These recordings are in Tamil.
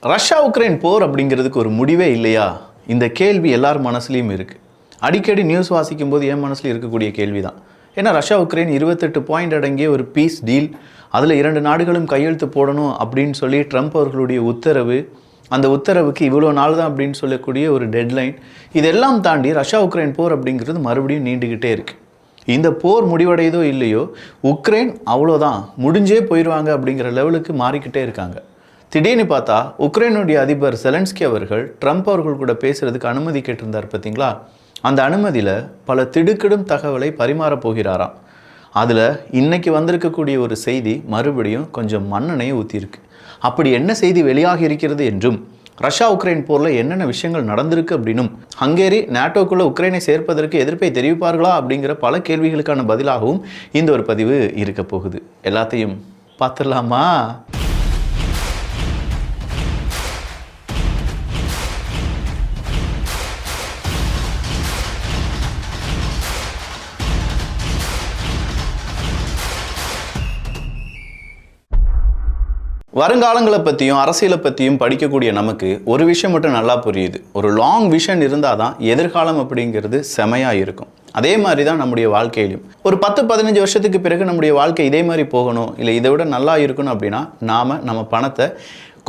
ரஷ்யா உக்ரைன் போர் அப்படிங்கிறதுக்கு ஒரு முடிவே இல்லையா? இந்த கேள்வி எல்லார் மனசுலையும் இருக்குது. அடிக்கடி நியூஸ் வாசிக்கும் போது என் மனசில் இருக்கக்கூடிய கேள்வி தான். ஏன்னா ரஷ்யா உக்ரைன் 28 பாயிண்ட் அடங்கிய ஒரு பீஸ் டீல், அதில் 2 நாடுகளும் கையெழுத்து போடணும் அப்படின்னு சொல்லி ட்ரம்ப் அவர்களுடைய உத்தரவு, அந்த உத்தரவுக்கு இவ்வளோ நாள் தான் அப்படின்னு சொல்லக்கூடிய ஒரு டெட்லைன், இதெல்லாம் தாண்டி ரஷ்யா உக்ரைன் போர் அப்படிங்கிறது மறுபடியும் நீண்டுக்கிட்டே இருக்குது. இந்த போர் முடிவடையதோ இல்லையோ, உக்ரைன் அவ்வளோதான் முடிஞ்சே போயிடுவாங்க அப்படிங்கிற லெவலுக்கு மாறிக்கிட்டே இருக்காங்க. திடீர்னு பார்த்தா உக்ரைனுடைய அதிபர் செலன்ஸ்கி அவர்கள் ட்ரம்ப் அவர்கள் கூட பேசுகிறதுக்கு அனுமதி கேட்டிருந்தார் பார்த்தீங்களா? அந்த அனுமதியில் பல திடுக்கிடும் தகவலை பரிமாறப் போகிறாராம். அதில் இன்னைக்கு வந்திருக்கக்கூடிய ஒரு செய்தி மறுபடியும் கொஞ்சம் மண்ணெண்ணெயை ஊற்றிருக்கு. அப்படி என்ன செய்தி வெளியாகி இருக்கிறது என்றும், ரஷ்யா உக்ரைன் போரில் என்னென்ன விஷயங்கள் நடந்திருக்கு அப்படின்னும், ஹங்கேரி நேட்டோக்குள்ளே உக்ரைனை சேர்ப்பதற்கு எதிர்ப்பை தெரிவிப்பார்களா அப்படிங்கிற பல கேள்விகளுக்கான பதிலாகவும் இந்த ஒரு பதிவு இருக்க போகுது. எல்லாத்தையும் பார்த்துடலாமா? வருங்காலங்களை பற்றியும் அரசியலை பற்றியும் படிக்கக்கூடிய நமக்கு ஒரு விஷயம் மட்டும் நல்லா புரியுது. ஒரு லாங் விஷன் இருந்தால் தான் எதிர்காலம் அப்படிங்கிறது செமையாக இருக்கும். அதே மாதிரி தான் நம்முடைய வாழ்க்கையிலும் ஒரு 10-15 வருஷத்துக்கு பிறகு நம்முடைய வாழ்க்கை இதே மாதிரி போகணும், இல்லை இதை விட நல்லா இருக்கணும் அப்படின்னா நம்ம பணத்தை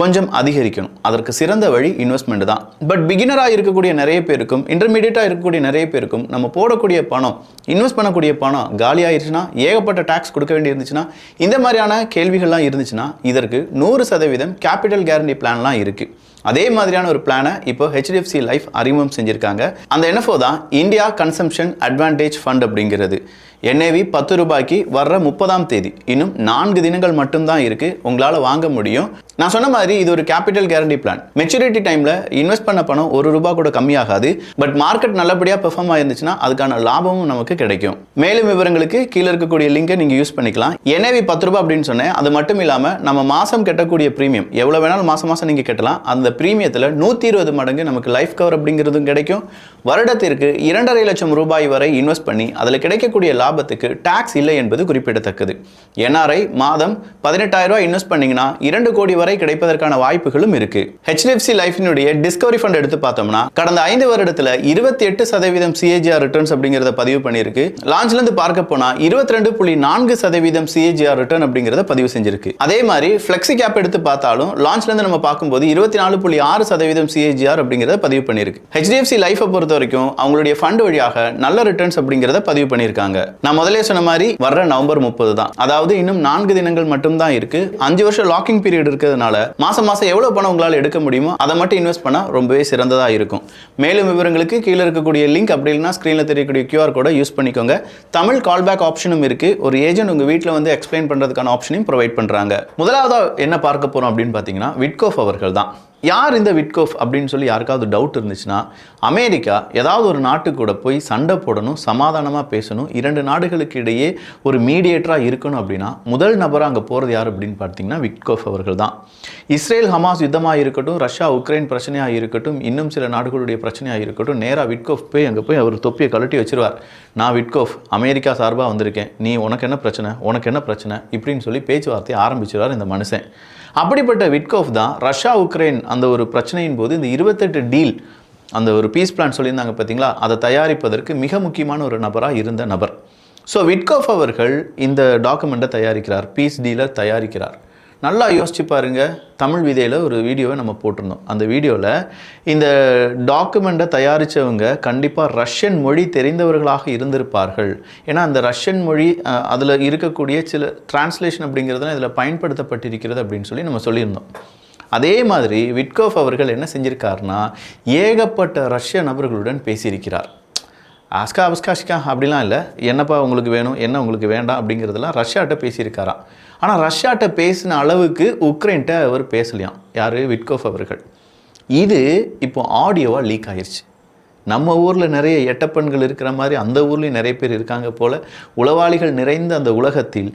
கொஞ்சம் அதிகரிக்கணும். அதற்கு சிறந்த வழி இன்வெஸ்ட்மெண்ட் தான். பட் பிகினராக இருக்கக்கூடிய நிறைய பேருக்கும், இன்டர்மீடியட்டாக இருக்கக்கூடிய நிறைய பேருக்கும் நம்ம போடக்கூடிய பணம், இன்வெஸ்ட் பண்ணக்கூடிய பணம் காலியாகிடுச்சுன்னா, ஏகப்பட்ட டேக்ஸ் கொடுக்க வேண்டி இருந்துச்சுன்னா, இந்த மாதிரியான கேள்விகள்லாம் இருந்துச்சுன்னா, இதற்கு 100% கேபிட்டல் கேரண்டி பிளான்லாம் இருக்குது. அதே மாதிரியான ஒரு பிளானை இப்போ HDFC லைஃப் அறிமுகம் செஞ்சுருக்காங்க. அந்த NFO தான் இந்தியா கன்சம்ஷன் அட்வான்டேஜ் ஃபண்ட் அப்படிங்கிறது. NAV 10 ரூபாய்க்கு வர்ற 30ஆம் தேதி, இன்னும் 4 தினங்கள் மட்டும்தான் இருக்குது, உங்களால் வாங்க முடியும். நான் சொன்ன மாதிரி இது ஒரு கேபிட்டல் கேரண்டி பிளான். மெச்சூரிட்டி டைமில் இன்வெஸ்ட் பண்ண பணம் 1 ரூபா கூட கம்மியாகாது. பட் மார்க்கெட் நல்லபடியாக பெர்ஃபார்ம் ஆயிருந்துச்சுன்னா அதுக்கான லாபமும் நமக்கு கிடைக்கும். மேலும் விவரங்களுக்கு கீழே இருக்கக்கூடிய லிங்கை நீங்கள் யூஸ் பண்ணிக்கலாம். NAV 10 ரூபா அப்படின்னு சொன்னேன். அது மட்டும் இல்லாமல் நம்ம மாதம் கட்டக்கூடிய ப்ரீமியம் எவ்வளோ வேணாலும் மாதம் நீங்கள் கட்டலாம். அந்த ப்ரீமியத்தில் 120 மடங்கு நமக்கு லைஃப் கவர் அப்படிங்கிறதும் கிடைக்கும். வருடத்திற்கு 2.5 லட்சம் ரூபாய் வரை இன்வெஸ்ட் பண்ணி அதில் கிடைக்கக்கூடிய லாபத்துக்கு டாக்ஸ் இல்லை என்பது குறிப்பிடத்தக்கது. NRI மாதம் 18,000 ரூபாய் இன்வெஸ்ட் பண்ணீங்கன்னா 2 கோடி வரை கிடைப்பதற்கான வாய்ப்புகளும் இருக்கு. HDFC லைஃபினுடைய டிஸ்கவரி ஃபண்ட் எடுத்து பார்த்தோம்னா கடந்த 5 வருடத்தில் 28% CAGR ரிட்டர்ன்ஸ் அப்படிங்கிறத பதிவு பண்ணியிருக்கு. லான்ச்ல இருந்து பார்க்க போனா 22.4% CAGR ரிட்டர்ன் அப்படிங்கிறத பதிவு செஞ்சிருக்கு. அதே மாதிரி ஃப்ளெக்ஸி கேப் எடுத்து பார்த்தாலும் லான்ச்ல இருந்து நம்ம பார்க்கும்போது 24.6% CAGR அப்படிங்கிறத பதிவு பண்ணியிருக்கு. HDFC லைஃபை பொறுத்த வரைக்கும் அவங்களுடைய ஃபண்ட் வழியாக நல்ல ரிட்டர்ன்ஸ் அப்படிங்கிறத பதிவு பண்ணியிருக்காங்க. நான் முதலே சொன்ன மாதிரி வர்ற நவம்பர் 30 தான், அதாவது இன்னும் 4 தினங்கள் மட்டும் தான் இருக்கு. 5 வருஷம் லாக்கிங் பீரியட் இருக்கிறதுனால மாசம் எவ்வளவு பணம் உங்களால் எடுக்க முடியுமோ அதை மட்டும் இன்வெஸ்ட் பண்ணா ரொம்பவே சிறந்ததா இருக்கும். மேலும் விவரங்களுக்கு கீழே இருக்கக்கூடிய லிங்க், அப்படி இல்லைன்னா ஸ்கிரீன்ல தெரியக்கூடிய QR கோடை யூஸ் பண்ணிக்கோங்க. தமிழ் கால்பேக் ஆப்ஷனும் இருக்கு. ஒரு ஏஜென்ட் உங்க வீட்டில் வந்து எக்ஸ்பிளைன் பண்றதுக்கான ஆப்ஷனையும் ப்ரொவைட் பண்றாங்க. முதலாவதா என்ன பார்க்க போறோம் அப்படின்னு பார்த்தீங்கன்னா, விட்கோஃப் அவர்கள் தான். யார் இந்த விட்கோஃப் அப்படின்னு சொல்லி யாருக்காவது டவுட் இருந்துச்சுன்னா, அமெரிக்கா ஏதாவது ஒரு நாட்டு கூட போய் சண்டை போடணும், சமாதானமாக பேசணும், 2 நாடுகளுக்கு இடையே ஒரு மீடியேட்டராக இருக்கணும் அப்படின்னா முதல் நபராக அங்கே போகிறது யார் அப்படின்னு பார்த்தீங்கன்னா விட்கோஃப் அவர்கள் தான். இஸ்ரேல் ஹமாஸ் யுத்தமாக இருக்கட்டும், ரஷ்யா உக்ரைன் பிரச்சனையாக இருக்கட்டும், இன்னும் சில நாடுகளுடைய பிரச்சனையாக இருக்கட்டும், நேராக விட்கோஃப் போய் அங்கே போய் அவர் தொப்பியை கழட்டி வச்சிருவார். நான் விட்கோஃப் அமெரிக்கா சார்பாக வந்திருக்கேன், நீ உனக்கு என்ன பிரச்சனை, உனக்கு என்ன பிரச்சனை இப்படின்னு சொல்லி பேச்சுவார்த்தையை ஆரம்பிச்சிருவார் இந்த மனுஷன். அப்படிப்பட்ட விட்கோஃப் தான் ரஷ்யா உக்ரைன் அந்த ஒரு பிரச்சனையின் போது இந்த 28 டீல், அந்த ஒரு பீஸ் பிளான் சொல்லியிருந்தாங்க பார்த்தீங்களா, அதை தயாரிப்பதற்கு மிக முக்கியமான ஒரு நபராக இருந்த நபர். ஸோ விட்கோஃப் அவர்கள் இந்த டாக்குமெண்ட்டை தயாரிக்கிறார், பீஸ் டீலர் தயாரிக்கிறார். நல்லா யோசிச்சு பாருங்க. தமிழ் விதையில் ஒரு வீடியோவை நம்ம போட்டிருந்தோம். அந்த வீடியோவில் இந்த டாக்குமெண்ட்டை தயாரித்தவங்க கண்டிப்பாக ரஷ்யன் மொழி தெரிந்தவர்களாக இருந்திருப்பார்கள். ஏன்னா அந்த ரஷ்யன் மொழி அதில் இருக்கக்கூடிய சில டிரான்ஸ்லேஷன் அப்படிங்கிறதுலாம் இதில் பயன்படுத்தப்பட்டிருக்கிறது அப்படின்னு சொல்லி நம்ம சொல்லியிருந்தோம். அதே மாதிரி விட்கோஃப் அவர்கள் என்ன செஞ்சிருக்காருன்னா, ஏகப்பட்ட ரஷ்ய நபர்களுடன் பேசியிருக்கிறார். அஸ்கா அப்படிலாம் இல்லை, என்னப்பா உங்களுக்கு வேணும், என்ன உங்களுக்கு வேண்டாம் அப்படிங்கிறதெல்லாம் ரஷ்யாட்ட பேசியிருக்காராம். ஆனால் ரஷ்யாட்ட பேசின அளவுக்கு உக்ரைன்ட்ட அவர் பேசலையாம். யார்? விட்கோஃப் அவர்கள். இது இப்போ ஆடியோவாக லீக் ஆயிடுச்சு. நம்ம ஊரில் நிறைய எட்டப்பெண்கள் இருக்கிற மாதிரி அந்த ஊர்லேயும் நிறைய பேர் இருக்காங்க போல். உளவாளிகள் நிறைந்த அந்த உலகத்தில்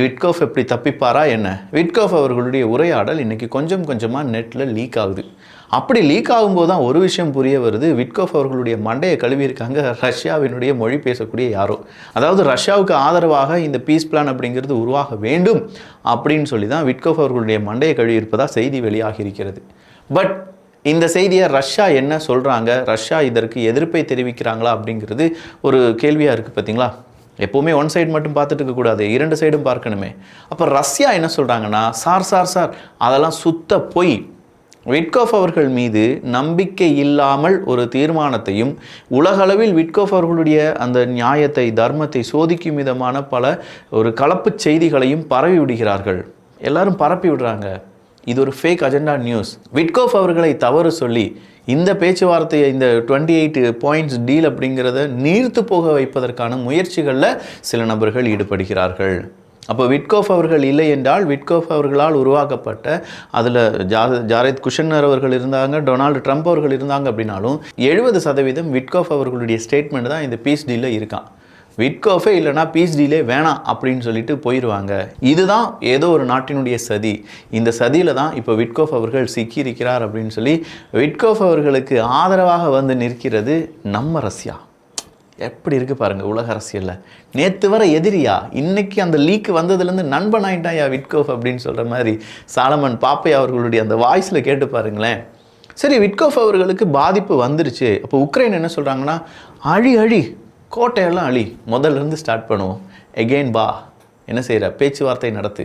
விட்கோஃப் எப்படி தப்பிப்பாரா என்ன? விட்கோஃப் அவர்களுடைய உரையாடல் இன்றைக்கி கொஞ்சம் கொஞ்சமாக நெட்டில் லீக் ஆகுது. அப்படி லீக் ஆகும்போது தான் ஒரு விஷயம் புரிய வருது. விட்கோஃப் அவர்களுடைய மண்டையை கழுவியிருக்காங்க ரஷ்யாவினுடைய மொழி பேசக்கூடிய யாரோ. அதாவது ரஷ்யாவுக்கு ஆதரவாக இந்த பீஸ் பிளான் அப்படிங்கிறது உருவாக வேண்டும் அப்படின்னு சொல்லி தான் விட்கோஃப் அவர்களுடைய மண்டையை கழுவி இருப்பதாக செய்தி வெளியாகி இருக்கிறது. பட் இந்த செய்தியை ரஷ்யா என்ன சொல்கிறாங்க, ரஷ்யா இதற்கு எதிர்ப்பை தெரிவிக்கிறாங்களா அப்படிங்கிறது ஒரு கேள்வியாக இருக்குது பார்த்தீங்களா. எப்போவுமே ஒன் சைடு மட்டும் பார்த்துட்டு இருக்கக்கூடாது, 2 சைடும் பார்க்கணுமே. அப்போ ரஷ்யா என்ன சொல்கிறாங்கன்னா, சார் அதெல்லாம் சுத்த பொய். விட்கோஃப் அவர்கள் மீது நம்பிக்கை இல்லாமல் ஒரு தீர்மானத்தையும் உலகளவில் விட்கோஃப் அவர்களுடைய அந்த நியாயத்தை தர்மத்தை சோதிக்கும் விதமான பல ஒரு கலப்பு செய்திகளையும் பரவி விடுகிறார்கள். எல்லாரும் பரப்பி விடுறாங்க. இது ஒரு ஃபேக் அஜெண்டா நியூஸ். விட்கோஃப் அவர்களை தவறு சொல்லி இந்த பேச்சுவார்த்தையை, இந்த 28 பாயிண்ட்ஸ் டீல் அப்படிங்கிறத நீர்த்து போக வைப்பதற்கான முயற்சிகளில் சில நபர்கள் ஈடுபடுகிறார்கள். அப்போ விட்கோஃப் அவர்கள் இல்லை என்றால் விட்கோஃப் அவர்களால் உருவாக்கப்பட்ட அதில் ஜாரேத் குஷனர் அவர்கள் இருந்தாங்க, டொனால்டு ட்ரம்ப் அவர்கள் இருந்தாங்க அப்படின்னாலும் 70% விட்கோஃப் அவர்களுடைய ஸ்டேட்மெண்ட் தான் இந்த பீஸ் டீலில் இருக்கான். விட்கோஃபே இல்லைனா பீஸ் டீலே வேணாம் அப்படின்னு சொல்லிட்டு போயிடுவாங்க. இதுதான் ஏதோ ஒரு நாட்டினுடைய சதி. இந்த சதியில் தான் இப்போ விட்கோஃப் அவர்கள் சிக்கியிருக்கிறார் அப்படின்னு சொல்லி விட்கோஃப் அவர்களுக்கு ஆதரவாக வந்து நிற்கிறது நம்ம ரஷ்யா. எப்படி இருக்குது பாருங்கள் உலக அரசியலில். நேற்று வர எதிரியா, இன்றைக்கி அந்த லீக் வந்ததுலேருந்து நண்பன் ஆகிட்டாயா விட்கோஃப் அப்படின்னு சொல்கிற மாதிரி சாலமன் பாப்பையா அவர்களுடைய அந்த வாய்ஸில் கேட்டு பாருங்களேன். சரி, விட்கோஃப் அவர்களுக்கு பாதிப்பு வந்துருச்சு. அப்போ உக்ரைன் என்ன சொல்கிறாங்கன்னா, அழி கோட்டையெல்லாம் முதல்லேருந்து ஸ்டார்ட் பண்ணுவோம், எகெயின் பா, என்ன செய்கிற பேச்சுவார்த்தை நடத்து,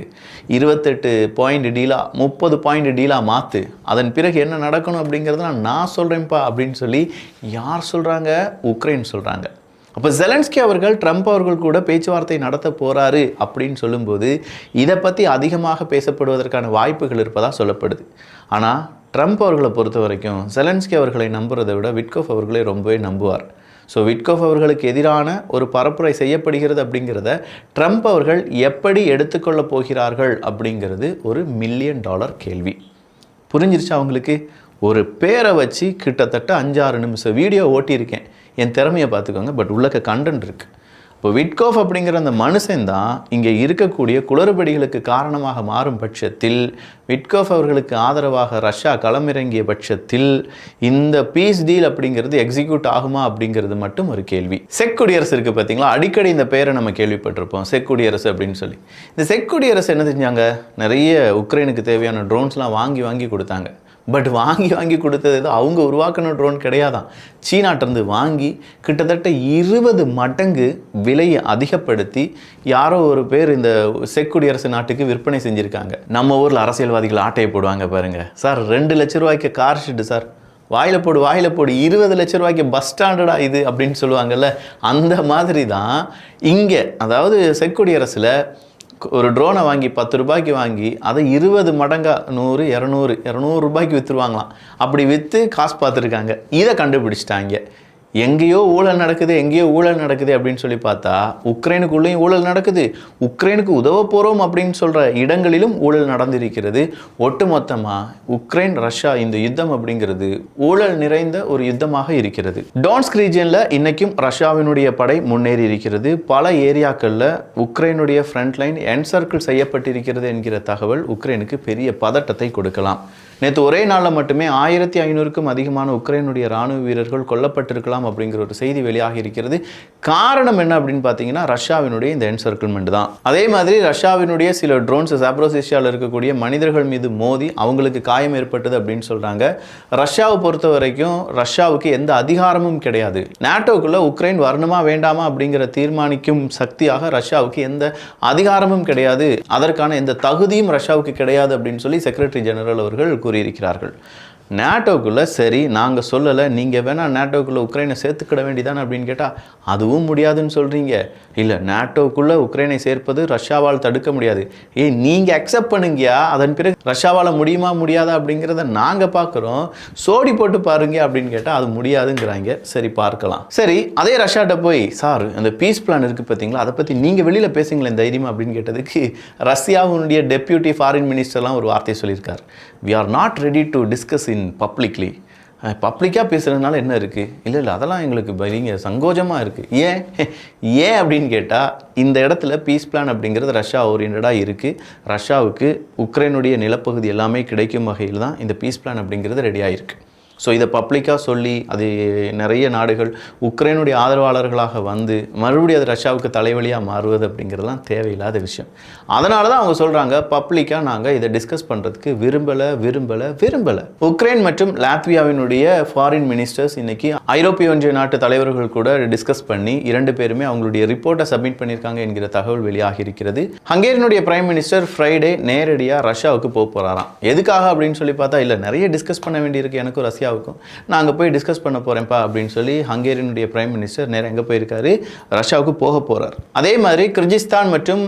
28 பாயிண்ட் டீலா 30 பாயிண்ட் டீலாக மாற்று, அதன் பிறகு என்ன நடக்கணும் அப்படிங்கிறத நான் சொல்கிறேன்ப்பா அப்படின்னு சொல்லி யார் சொல்கிறாங்க? உக்ரைன் சொல்கிறாங்க. அப்போ ஜெலன்ஸ்கி அவர்கள் ட்ரம்ப் அவர்கள் கூட பேச்சுவார்த்தை நடத்த போகிறாரு அப்படின்னு சொல்லும்போது இதை பற்றி அதிகமாக பேசப்படுவதற்கான வாய்ப்புகள் இருப்பதாக சொல்லப்படுது. ஆனால் ட்ரம்ப் அவர்களை பொறுத்த வரைக்கும் ஜெலன்ஸ்கி அவர்களை நம்புறதை விட விட்கோஃப் அவர்களை ரொம்பவே நம்புவார். ஸோ விட்கோஃப் அவர்களுக்கு எதிரான ஒரு பரப்புரை செய்யப்படுகிறது அப்படிங்கிறத ட்ரம்ப் அவர்கள் எப்படி எடுத்துக்கொள்ளப் போகிறார்கள் அப்படிங்கிறது ஒரு $1 மில்லியன் கேள்வி. புரிஞ்சிருச்சு அவங்களுக்கு? ஒரு பேரை வச்சு கிட்டத்தட்ட 5-6 நிமிஷம் வீடியோ ஓட்டியிருக்கேன். என் திறமையை பார்த்துக்கோங்க. பட் உள்ளக்க கண்டென்ட் இருக்குது. இப்போ விட்கோஃப் அப்படிங்கிற அந்த மனுஷன் தான் இங்கே இருக்கக்கூடிய குளறுபடிகளுக்கு காரணமாக மாறும் பட்சத்தில், விட்கோஃப் அவர்களுக்கு ஆதரவாக ரஷ்யா களமிறங்கிய பட்சத்தில் இந்த பீஸ் டீல் அப்படிங்கிறது எக்ஸிக்யூட் ஆகுமா அப்படிங்கிறது மட்டும் ஒரு கேள்வி. செக் குடியரசு இருக்குது பார்த்தீங்களா, அடிக்கடி இந்த பேரை நம்ம கேள்விப்பட்டிருப்போம், செக் குடியரசு அப்படின்னு சொல்லி. இந்த செக் குடியரசு என்ன செஞ்சாங்க, நிறைய உக்ரைனுக்கு தேவையான ட்ரோன்ஸ்லாம் வாங்கி கொடுத்தாங்க. பட் வாங்கி கொடுத்தது அவங்க உருவாக்கின ட்ரோன் கிடையாதான். சீனாட்டிருந்து வாங்கி கிட்டத்தட்ட 20 மடங்கு விலையை அதிகப்படுத்தி யாரோ ஒரு பேர் இந்த செக் குடியரசு நாட்டுக்கு விற்பனை செஞ்சுருக்காங்க. நம்ம ஊரில் அரசியல்வாதிகள் ஆட்டையை போடுவாங்க பாருங்கள். சார் 2 லட்ச ரூபாய்க்கு கார் ஷீட்டு சார், வாயில் போடு 20 லட்ச ரூபாய்க்கு பஸ் ஸ்டாண்டர்டா இது அப்படின்னு சொல்லுவாங்கல்ல, அந்த மாதிரி தான் இங்கே. அதாவது செக் குடியரசில் ஒரு ட்ரோனை வாங்கி 10 ரூபாய்க்கு வாங்கி அதை 20 மடங்கா 100, 200 ரூபாய்க்கு விற்றுருவாங்களாம். அப்படி விற்று காசு பார்த்துருக்காங்க. இதை கண்டுபிடிச்சிட்டாங்க. எங்கேயோ ஊழல் நடக்குது அப்படின்னு சொல்லி பார்த்தா உக்ரைனுக்குள்ளேயும் ஊழல் நடக்குது. உக்ரைனுக்கு உதவ போகிறோம் அப்படின்னு சொல்கிற இடங்களிலும் ஊழல் நடந்திருக்கிறது. ஒட்டுமொத்தமாக உக்ரைன் ரஷ்யா இந்த யுத்தம் அப்படிங்கிறது ஊழல் நிறைந்த ஒரு யுத்தமாக இருக்கிறது. டோன்ஸ்க் ரீஜியனில் இன்றைக்கும் ரஷ்யாவினுடைய படை முன்னேறி இருக்கிறது. பல ஏரியாக்களில் உக்ரைனுடைய ஃப்ரண்ட் லைன் என்சர்க்கிள் செய்யப்பட்டிருக்கிறது என்கிற தகவல் உக்ரைனுக்கு பெரிய பதட்டத்தை கொடுக்கலாம். நேற்று ஒரே நாளில் மட்டுமே 1500க்கும் அதிகமான உக்ரைனுடைய இராணுவ வீரர்கள் கொல்லப்பட்டிருக்கலாம் அப்படிங்கிற ஒரு செய்தி வெளியாகி இருக்கிறது. காரணம் என்ன அப்படின்னு பார்த்தீங்கன்னா ரஷ்யாவினுடைய இந்த என்சர்க்கிள்மெண்ட் தான். அதே மாதிரி ரஷ்யாவினுடைய சில ட்ரோன்ஸ் சாப்ரோசிஷியாவில் இருக்கக்கூடிய மனிதர்கள் மீது மோதி அவங்களுக்கு காயம் ஏற்பட்டது அப்படின்னு சொல்கிறாங்க. ரஷ்யாவை பொறுத்த வரைக்கும் ரஷ்யாவுக்கு எந்த அதிகாரமும் கிடையாது. நாட்டோக்குள்ளே உக்ரைன் வரணுமா வேண்டாமா அப்படிங்கிற தீர்மானிக்கும் சக்தியாக ரஷ்யாவுக்கு எந்த அதிகாரமும் கிடையாது. அதற்கான எந்த தகுதியும் ரஷ்யாவுக்கு கிடையாது அப்படின்னு சொல்லி செக்ரட்டரி ஜெனரல் அவர்கள் கூறியிருக்கிறார்கள். நேட்டோக்குள்ளே சரி நாங்கள் சொல்லலை, நீங்கள் வேணால் நேட்டோக்குள்ளே உக்ரைனை சேர்த்துக்கிட வேண்டியதானே அப்படின்னு கேட்டால் அதுவும் முடியாதுன்னு சொல்கிறீங்க. இல்லை, நேட்டோக்குள்ளே உக்ரைனை சேர்ப்பது ரஷ்யாவால் தடுக்க முடியாது. நீங்கள் அக்செப்ட் பண்ணுங்கயா, அதன் பிறகு ரஷ்யாவால் முடியுமா முடியாதா அப்படிங்கிறத நாங்கள் பார்க்குறோம், சோடி போட்டு பாருங்க அப்படின்னு கேட்டால் அது முடியாதுங்கிறாங்க. சரி பார்க்கலாம். சரி, அதே ரஷ்யாட்ட போய் சார் அந்த பீஸ் பிளான் இருக்குது பார்த்தீங்களா, அதை பற்றி நீங்கள் வெளியில் பேசுங்களேன் தைரியமா அப்படின்னு கேட்டதுக்கு ரஷ்யாவுடைய டெப்யூட்டி ஃபாரின் மினிஸ்டர்லாம் ஒரு வார்த்தை சொல்லியிருக்கார். we are not ready to discuss in publicly. பப்ளிக்காக பேசுகிறதுனால என்ன இருக்குது? இல்லை அதெல்லாம் எங்களுக்கு பயங்கர சங்கோஜமாக இருக்குது. ஏன் அப்படின்னு கேட்டால் இந்த இடத்துல பீஸ் பிளான் அப்படிங்கிறது ரஷ்யா ஓரியன்டாக இருக்குது. ரஷ்யாவுக்கு உக்ரைனுடைய நிலப்பகுதி எல்லாமே கிடைக்கும் வகையில் தான் இந்த பீஸ் பிளான் அப்படிங்கிறது ரெடியாக இருக்குது. ஸோ இதை பப்ளிக்காக சொல்லி அது நிறைய நாடுகள் உக்ரைனுடைய ஆதரவாளர்களாக வந்து மறுபடியும் அது ரஷ்யாவுக்கு தலைவலியாக மாறுவது அப்படிங்கிறதுலாம் தேவையில்லாத விஷயம். அதனால தான் அவங்க சொல்கிறாங்க பப்ளிக்காக நாங்கள் இதை டிஸ்கஸ் பண்ணுறதுக்கு விரும்பலை. உக்ரைன் மற்றும் லாத்வியாவினுடைய ஃபாரின் மினிஸ்டர்ஸ் இன்னைக்கு ஐரோப்பிய ஒன்றிய நாட்டு தலைவர்கள் கூட டிஸ்கஸ் பண்ணி 2 பேருமே அவங்களுடைய ரிப்போர்ட்டை சப்மிட் பண்ணியிருக்காங்க என்கிற தகவல் வெளியாகி இருக்கிறது. ஹங்கேரியனுடைய பிரைம் மினிஸ்டர் ஃப்ரைடே நேரடியாக ரஷ்யாவுக்கு போகிறாராம். எதுக்காக அப்படின்னு சொல்லி பார்த்தா, இல்லை நிறைய டிஸ்கஸ் பண்ண வேண்டியிருக்கு எனக்கும் ரஷ்யாவுக்கும், நான் அங்கே போய் டிஸ்கஸ் பண்ண போகிறேன்ப்பா அப்படின்னு சொல்லி ஹங்கேரியனுடைய பிரைம் மினிஸ்டர் நேரம் எங்கே போயிருக்காரு, ரஷ்யாவுக்கு போகிறார். அதே மாதிரி கிர்கிஸ்தான் மற்றும்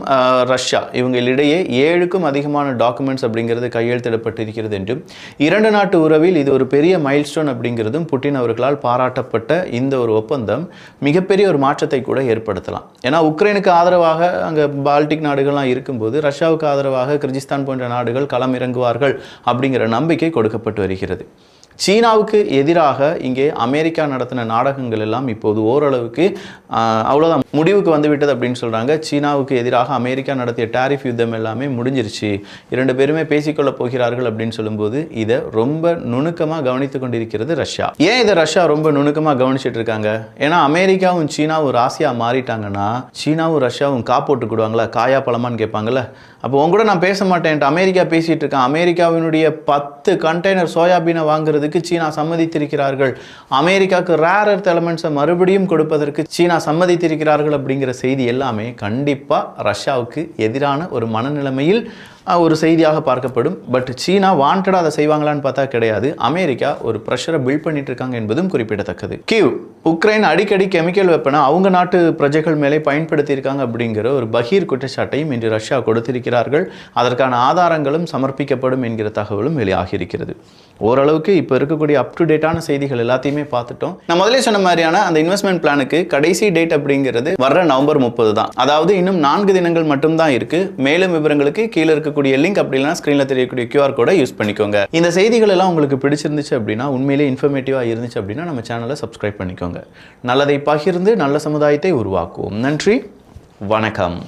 ரஷ்யா இவங்களிடையே 7க்கும் அதிகமான டாக்குமெண்ட்ஸ் அப்படிங்கிறது கையெழுத்திடப்பட்டிருக்கிறது என்றும் 2 நாட்டு உறவில் இது ஒரு பெரிய மைல்ஸ்டோன் அப்படிங்கிறதும் புட்டின் அவர்களால் பாராட்டப்பட்ட இந்த ஒரு ஒப்பந்தம் மிகப்பெரிய ஒரு மாற்றத்தை கூட ஏற்படுத்தலாம். ஏன்னா உக்ரைனுக்கு ஆதரவாக அங்கே பால்டிக் நாடுகள்லாம் இருக்கும்போது ரஷ்யாவுக்கு ஆதரவாக கிர்கிஸ்தான் போன்ற நாடுகள் களம் இறங்குவார்கள் அப்படிங்கிற நம்பிக்கை கொடுக்கப்பட்டு வருகிறது. சீனாவுக்கு எதிராக இங்கே அமெரிக்கா நடத்தின நாடகங்கள் எல்லாம் இப்போது ஓரளவுக்கு அவ்வளோதான் முடிவுக்கு வந்துவிட்டது அப்படின்னு சொல்கிறாங்க. சீனாவுக்கு எதிராக அமெரிக்கா நடத்திய டாரிஃப் யுத்தம் எல்லாமே முடிஞ்சிருச்சு, 2 பேருமே பேசிக்கொள்ள போகிறார்கள் அப்படின்னு சொல்லும்போது இதை ரொம்ப நுணுக்கமாக கவனித்து கொண்டிருக்கிறது ரஷ்யா. ஏன் இதை ரஷ்யா ரொம்ப நுணுக்கமாக கவனிச்சுட்டு இருக்காங்க? ஏன்னா அமெரிக்காவும் சீனாவும் ஒரு ஆசையாக மாறிட்டாங்கன்னா சீனாவும் ரஷ்யாவும் போட்டுக்கிடுவாங்களா, காயா பழமான்னு கேட்பாங்கல்ல. அப்போ உங்க கூட நான் பேச மாட்டேன்ட்டு அமெரிக்கா பேசிகிட்டு இருக்கேன். அமெரிக்காவினுடைய 10 கண்டெய்னர் சோயாபீனை வாங்குறதுக்கு சீனா சம்மதித்திருக்கிறார்கள். அமெரிக்காவுக்கு ரேர் எர்த் எலமெண்ட்ஸை மறுபடியும் கொடுப்பதற்கு சீனா சம்மதித்திருக்கிறார்கள் அப்படிங்கிற செய்தி எல்லாமே கண்டிப்பாக ரஷ்யாவுக்கு எதிரான ஒரு மனநிலைமையில் ஒரு செய்தியாக பார்க்கப்படும். பட் சீனா வாண்டடாக அதை செய்வாங்களான்னு பார்த்தா கிடையாது. அமெரிக்கா ஒரு ப்ரெஷரை பில்ட் பண்ணிட்டு இருக்காங்க என்பதும் குறிப்பிடத்தக்கது. கீவ் உக்ரைன் அடிக்கடி கெமிக்கல் வெப்பனை அவங்க நாட்டு பிரஜைகள் மேலே பயன்படுத்தியிருக்காங்க அப்படிங்கிற ஒரு பகீர் குற்றச்சாட்டையும் இன்று ரஷ்யா கொடுத்திருக்கிறார்கள். அதற்கான ஆதாரங்களும் சமர்ப்பிக்கப்படும் என்கிற தகவலும் வெளியாகியிருக்கிறது. ஓரளவுக்கு இப்போ இருக்கக்கூடிய அப் டு டேட்டான செய்திகள் எல்லாத்தையுமே பார்த்துட்டோம். நான் முதலே சொன்ன மாதிரியான அந்த இன்வெஸ்ட்மெண்ட் பிளானுக்கு கடைசி டேட் அப்படிங்கிறது வர்ற நவம்பர் 30 தான். அதாவது இன்னும் 4 தினங்கள் மட்டும்தான் இருக்கு. மேலும் விவரங்களுக்கு கீழே இருக்கக்கூடிய லிங்க் அப்படி இல்லைனா ஸ்க்ரீனில் தெரியக்கூடிய QR கோடை யூஸ் பண்ணிக்கோங்க. இந்த செய்திகள் எல்லாம் உங்களுக்கு பிடிச்சிருந்துச்சு அப்படின்னா, உண்மையிலே இன்ஃபர்மேட்டிவாக இருந்துச்சு அப்படின்னா நம்ம சேனலை சப்ஸ்கிரைப் பண்ணிக்கோங்க. நல்லதை பகிர்ந்து நல்ல சமுதாயத்தை உருவாக்குவோம். நன்றி, வணக்கம்.